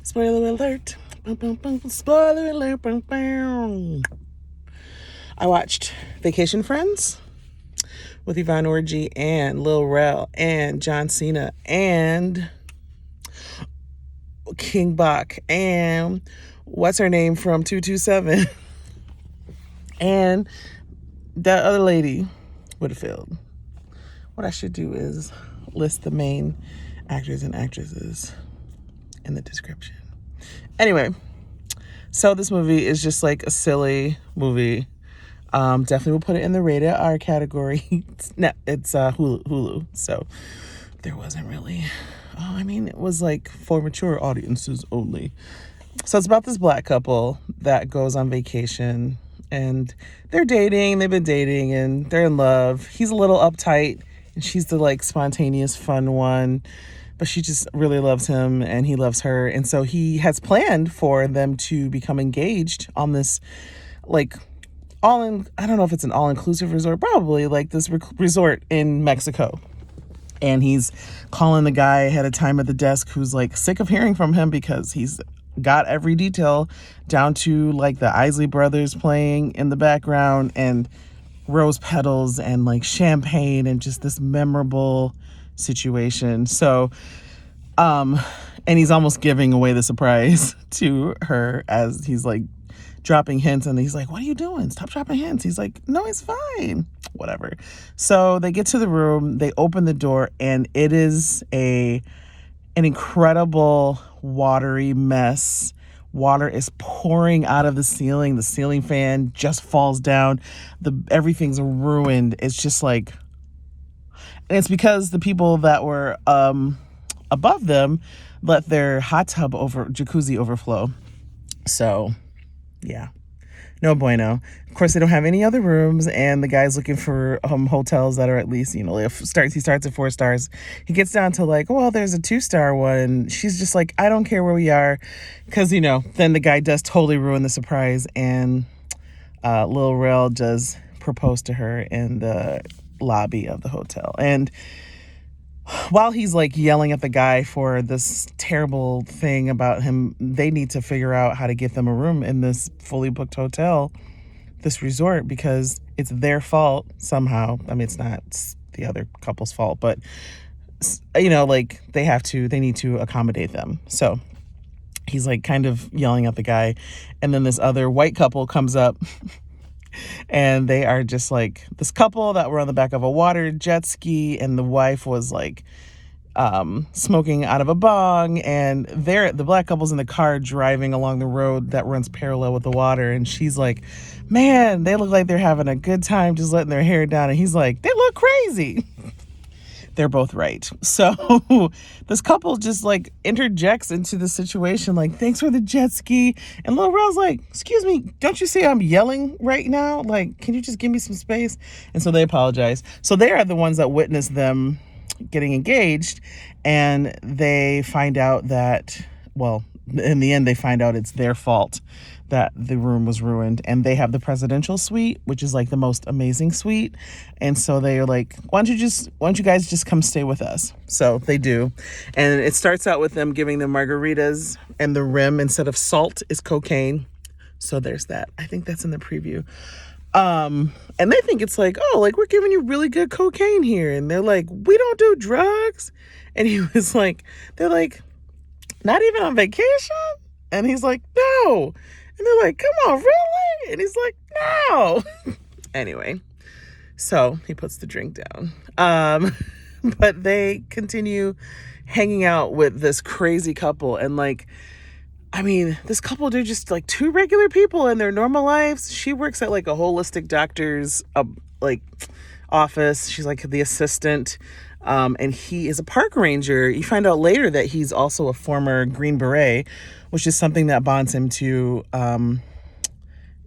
Spoiler alert. Bum, bum, bum, spoiler alert. Bum, bum. I watched Vacation Friends with Yvonne Orji and Lil Rel and John Cena and King Bach and what's her name from 227 and that other lady would have failed. What I should do is list the main actors and actresses in the description. Anyway, so this movie is just like a silly movie. Definitely will put it in the rated R category. it's Hulu. So there wasn't really. It was like for mature audiences only. So it's about this black couple that goes on vacation and they're dating. They've been dating and they're in love. He's a little uptight and she's the like spontaneous, fun one. But she just really loves him and he loves her. And so he has planned for them to become engaged on this like I don't know if it's an all-inclusive resort, probably like this resort in Mexico. And he's calling the guy ahead of time at the desk who's like sick of hearing from him because he's got every detail down to like the Isley Brothers playing in the background and rose petals and like champagne and just this memorable situation. So, and he's almost giving away the surprise to her as he's like dropping hints and he's like, what are you doing? Stop dropping hints. He's like, no, he's fine. Whatever. So they get to the room, they open the door, and it is an incredible watery mess. Water is pouring out of the ceiling. The ceiling fan just falls down. Everything's ruined. It's just like, and it's because the people that were above them let their hot tub jacuzzi overflow. So yeah, no bueno. Of course, they don't have any other rooms, and the guy's looking for hotels that are at least, he starts at 4 stars. He gets down to like, well, there's a 2-star one. She's just like, I don't care where we are, because then the guy does totally ruin the surprise, and Lil Rel does propose to her in the lobby of the hotel. And while he's like yelling at the guy for this terrible thing about him, they need to figure out how to get them a room in this fully booked hotel, this resort, because it's their fault somehow. It's not the other couple's fault, but they need to accommodate them. So he's like kind of yelling at the guy. And then this other white couple comes up and they are just like this couple that were on the back of a water jet ski, and the wife was like smoking out of a bong, and the black couple's in the car driving along the road that runs parallel with the water, and she's like, man, they look like they're having a good time just letting their hair down, and he's like, they look crazy. They're both right. So this couple just like interjects into the situation like, thanks for the jet ski. And Lil Rel's like, excuse me, don't you see I'm yelling right now? Like, can you just give me some space? And so they apologize. So they are the ones that witnessed them getting engaged. And they find out that, well, in the end, they find out it's their fault that the room was ruined, and they have the presidential suite, which is like the most amazing suite. And so they're like, why don't you guys just come stay with us? So they do. And it starts out with them giving them margaritas, and the rim instead of salt is cocaine. So there's that. I think that's in the preview. And they think it's like, oh, like we're giving you really good cocaine here. And they're like, we don't do drugs. And he was like, they're like, not even on vacation? And he's like, no. And they're like, come on, really? And he's like, no. Anyway, so he puts the drink down. But they continue hanging out with this crazy couple. And like, this couple, they're just like 2 regular people in their normal lives. She works at like a holistic doctor's office. She's like the assistant. And he is a park ranger. You find out later that he's also a former Green Beret, which is something that bonds him to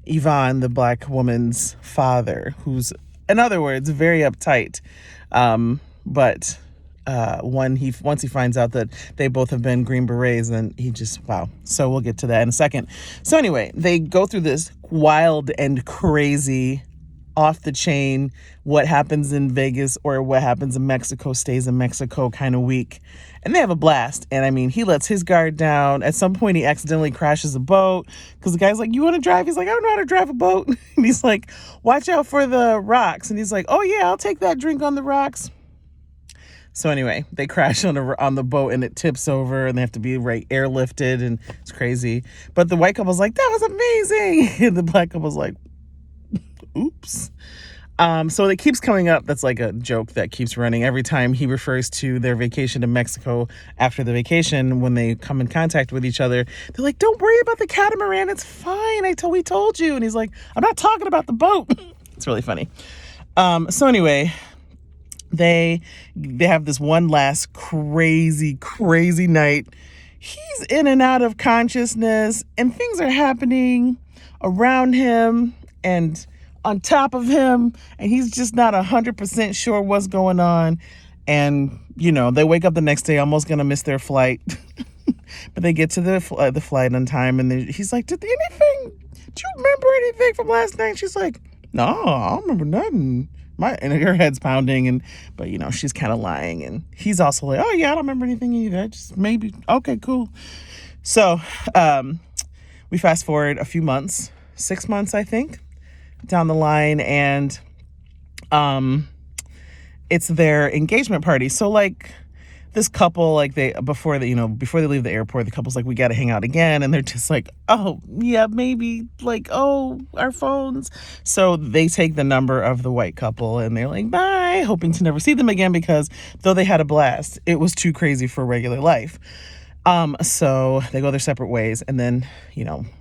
Yvonne, the black woman's father, who's, in other words, very uptight. But once he finds out that they both have been Green Berets, then he just, wow. So we'll get to that in a second. So anyway, they go through this wild and crazy off the chain, what happens in Vegas or what happens in Mexico stays in Mexico kind of week. And they have a blast. And I mean, he lets his guard down. At some point, he accidentally crashes a boat because the guy's like, you want to drive? He's like, I don't know how to drive a boat. And he's like, watch out for the rocks. And he's like, oh, yeah, I'll take that drink on the rocks. So anyway, they crash on the boat and it tips over and they have to be airlifted and it's crazy. But the white couple's like, that was amazing. And the black couple's like, oops. So it keeps coming up. That's like a joke that keeps running every time he refers to their vacation to Mexico. After the vacation, when they come in contact with each other, they're like, don't worry about the catamaran. It's fine. We told you. And he's like, I'm not talking about the boat. It's really funny. So anyway, they have this one last crazy night. He's in and out of consciousness and things are happening around him and on top of him, and he's just not 100% sure what's going on. And they wake up the next day almost gonna miss their flight. But they get to the flight on time, and he's like, do you remember anything from last night? She's like, no, I don't remember nothing. And her head's pounding, but she's kind of lying. And he's also like, oh yeah, I don't remember anything either. I just maybe, okay, cool. So we fast forward a few months, 6 months, I think, down the line, and it's their engagement party. So like this couple, like before they leave the airport, the couple's like, we got to hang out again. And they're just like, oh yeah, maybe, like, oh, our phones. So they take the number of the white couple and they're like, bye, hoping to never see them again, because though they had a blast, it was too crazy for regular life. So they go their separate ways. And then,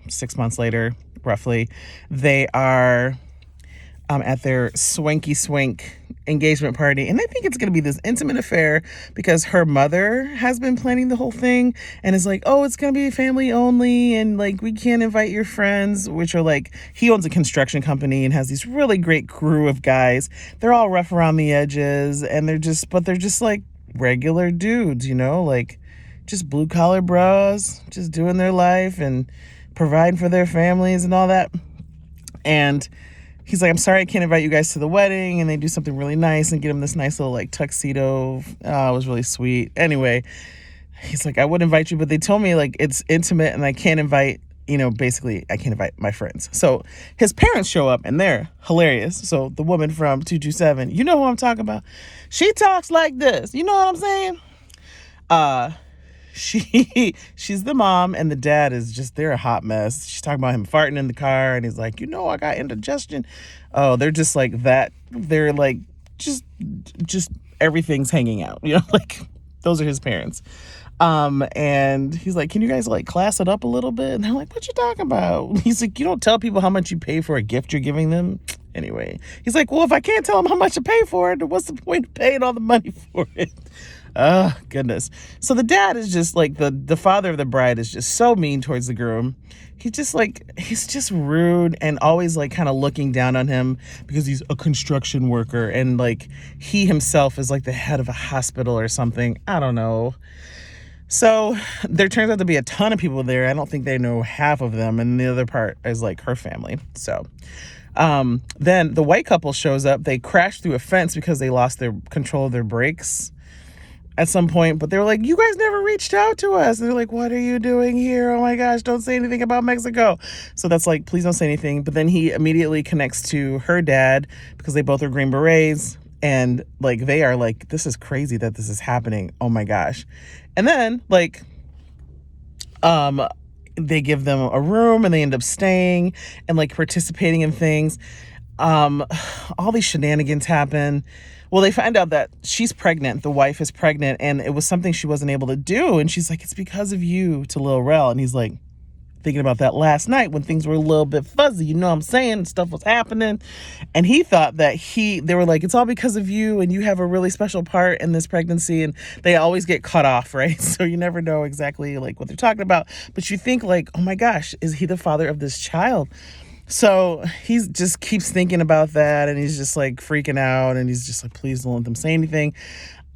6 months later, roughly, they are at their swanky swank engagement party. And they think it's going to be this intimate affair because her mother has been planning the whole thing and is like, oh, it's going to be family only. And like, we can't invite your friends, which are like, he owns a construction company and has these really great crew of guys. They're all rough around the edges and they're just like regular dudes, like just blue collar bros, just doing their life and providing for their families and all that. And he's like, I'm sorry, I can't invite you guys to the wedding. And they do something really nice and get him this nice little like tuxedo. Oh, it was really sweet. Anyway, he's like, I would invite you, but they told me like it's intimate and I can't invite, basically I can't invite my friends. So his parents show up and they're hilarious. So the woman from 227, you know who I'm talking about? She talks like this. You know what I'm saying? She's the mom and the dad is just, they're a hot mess. She's talking about him farting in the car and he's like, I got indigestion. Oh, they're just like that. They're like, just everything's hanging out, like those are his parents. And he's like, can you guys like class it up a little bit? And they're like, what you talking about? He's like, you don't tell people how much you pay for a gift you're giving them. Anyway, he's like, well, if I can't tell them how much to pay for it, what's the point of paying all the money for it? Oh, goodness. So the dad is just like, the father of the bride is just so mean towards the groom. He's just rude and always like kind of looking down on him because he's a construction worker. And like he himself is like the head of a hospital or something. I don't know. So there turns out to be a ton of people there. I don't think they know half of them. And the other part is like her family. So then the white couple shows up. They crash through a fence because they lost their control of their brakes at some point, but they were like, you guys never reached out to us. And they're like, what are you doing here? Oh my gosh, don't say anything about Mexico. So that's like, please don't say anything. But then he immediately connects to her dad because they both are Green Berets. And like, they are like, this is crazy that this is happening. Oh my gosh. And then like, they give them a room and they end up staying and like participating in things. All these shenanigans happen. Well, they find out that she's pregnant. The wife is pregnant and it was something she wasn't able to do. And she's like, it's because of you, to Lil Rel. And he's like, thinking about that last night when things were a little bit fuzzy, you know what I'm saying? Stuff was happening. And he thought that they were like, it's all because of you and you have a really special part in this pregnancy. And they always get cut off, right? So you never know exactly like what they're talking about. But you think like, oh my gosh, is he the father of this child? So he just keeps thinking about that and he's just like freaking out and he's just like, please don't let them say anything.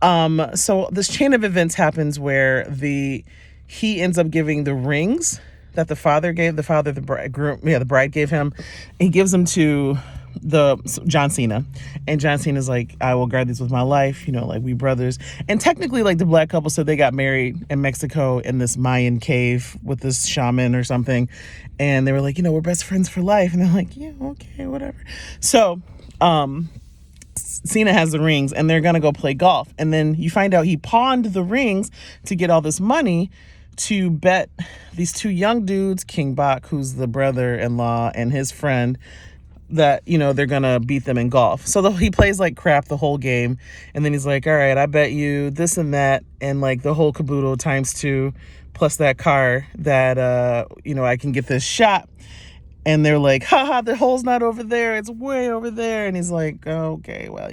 So this chain of events happens where he ends up giving the rings that the bride gave him. He gives them to John Cena, and John Cena's like, I will guard this with my life, like we brothers. And technically, like the black couple said they got married in Mexico in this Mayan cave with this shaman or something, and they were like, we're best friends for life, and they're like, yeah, okay, whatever. So Cena has the rings, and they're gonna go play golf, and then you find out he pawned the rings to get all this money to bet these two young dudes, King Bach, who's the brother-in-law, and his friend, that they're gonna beat them in golf. So he plays like crap the whole game, and then he's like, all right, I bet you this and that, and like the whole caboodle times 2 plus that car that I can get this shot. And they're like, haha, the hole's not over there, it's way over there. And he's like, okay, well,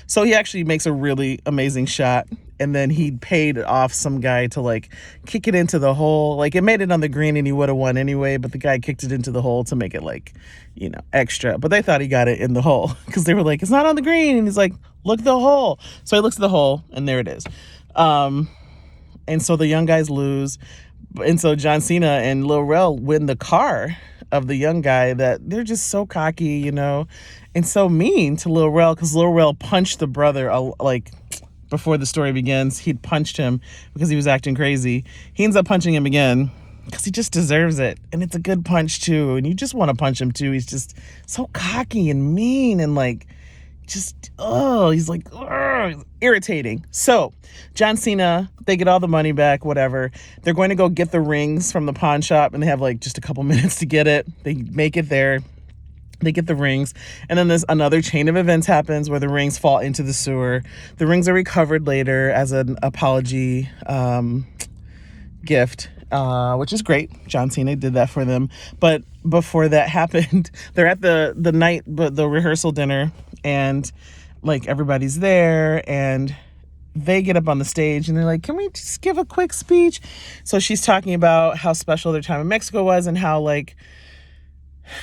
So he actually makes a really amazing shot. And then he paid off some guy to like kick it into the hole. Like it made it on the green and he would have won anyway. But the guy kicked it into the hole to make it like, extra. But they thought he got it in the hole because they were like, it's not on the green. And he's like, look at the hole. So he looks at the hole and there it is. And so the young guys lose. And so John Cena and Lil Rel win the car of the young guy, that they're just so cocky, and so mean to Lil Rel, because Lil Rel punched the brother, like, before the story begins. He'd punched him because he was acting crazy. He ends up punching him again because he just deserves it, and it's a good punch too, and you just want to punch him too. He's just so cocky and mean, and like, he's like, irritating. So John Cena, they get all the money back, whatever. They're going to go get the rings from the pawn shop, and they have like just a couple minutes to get it. They make it there. They get the rings, and then there's another chain of events happens where the rings fall into the sewer. The rings are recovered later as an apology gift, which is great. John Cena did that for them. But before that happened, they're at the rehearsal dinner, and like everybody's there, and they get up on the stage and they're like, can we just give a quick speech? So she's talking about how special their time in Mexico was, and how like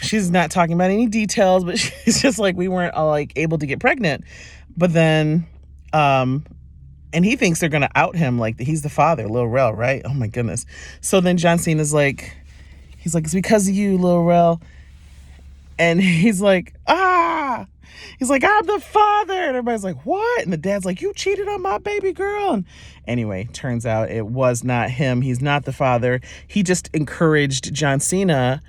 she's not talking about any details, but she's just like, we weren't all like able to get pregnant. But then and he thinks they're gonna out him, like he's the father, Lil Rel, right? Oh my goodness. So then John Cena's like, he's like, it's because of you, Lil Rel. And he's like, he's like, I'm the father. And everybody's like, what? And the dad's like, you cheated on my baby girl. And anyway, turns out it was not him. He's not the father. He just encouraged John Cena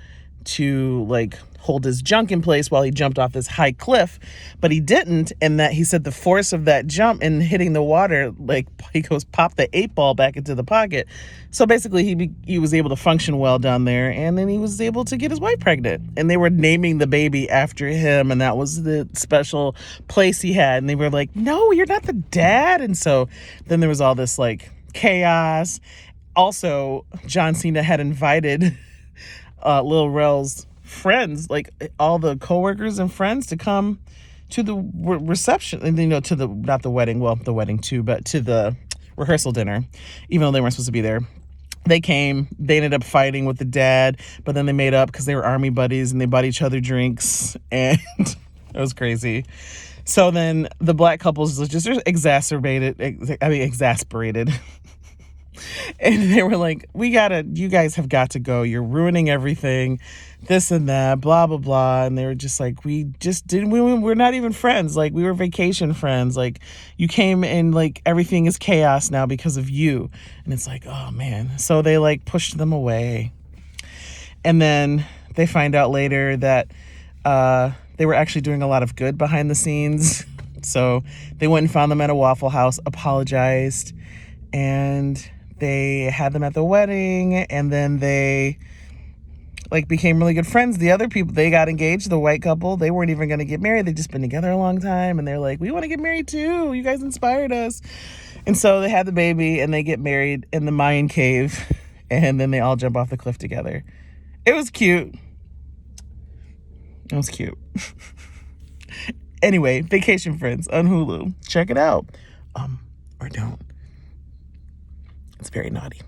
to like hold his junk in place while he jumped off this high cliff, but he didn't. And that he said the force of that jump and hitting the water, like he goes, pop the 8-ball back into the pocket. So basically he was able to function well down there, and then he was able to get his wife pregnant, and they were naming the baby after him, and that was the special place he had. And they were like, no, you're not the dad. And so then there was all this like chaos. Also, John Cena had invited Lil Rel's friends, like all the coworkers and friends, to come to the reception, and to the, not the wedding, well, the wedding too, but to the rehearsal dinner, even though they weren't supposed to be there. They came, they ended up fighting with the dad, but then they made up because they were army buddies, and they bought each other drinks, and it was crazy. So then the black couples just exasperated. And they were like, you guys have got to go. You're ruining everything, this and that, blah, blah, blah. And they were just like, we're not even friends. Like, we were vacation friends. Like, you came and like, everything is chaos now because of you. And it's like, oh man. So they like pushed them away. And then they find out later that they were actually doing a lot of good behind the scenes. So they went and found them at a Waffle House, apologized, and they had them at the wedding, and then they like became really good friends. The other people, they got engaged, the white couple, they weren't even going to get married. They'd just been together a long time, and they're like, we want to get married too. You guys inspired us. And so they had the baby, and they get married in the Mayan cave, and then they all jump off the cliff together. It was cute. It was cute. Anyway, Vacation Friends on Hulu. Check it out. Or don't. It's very naughty.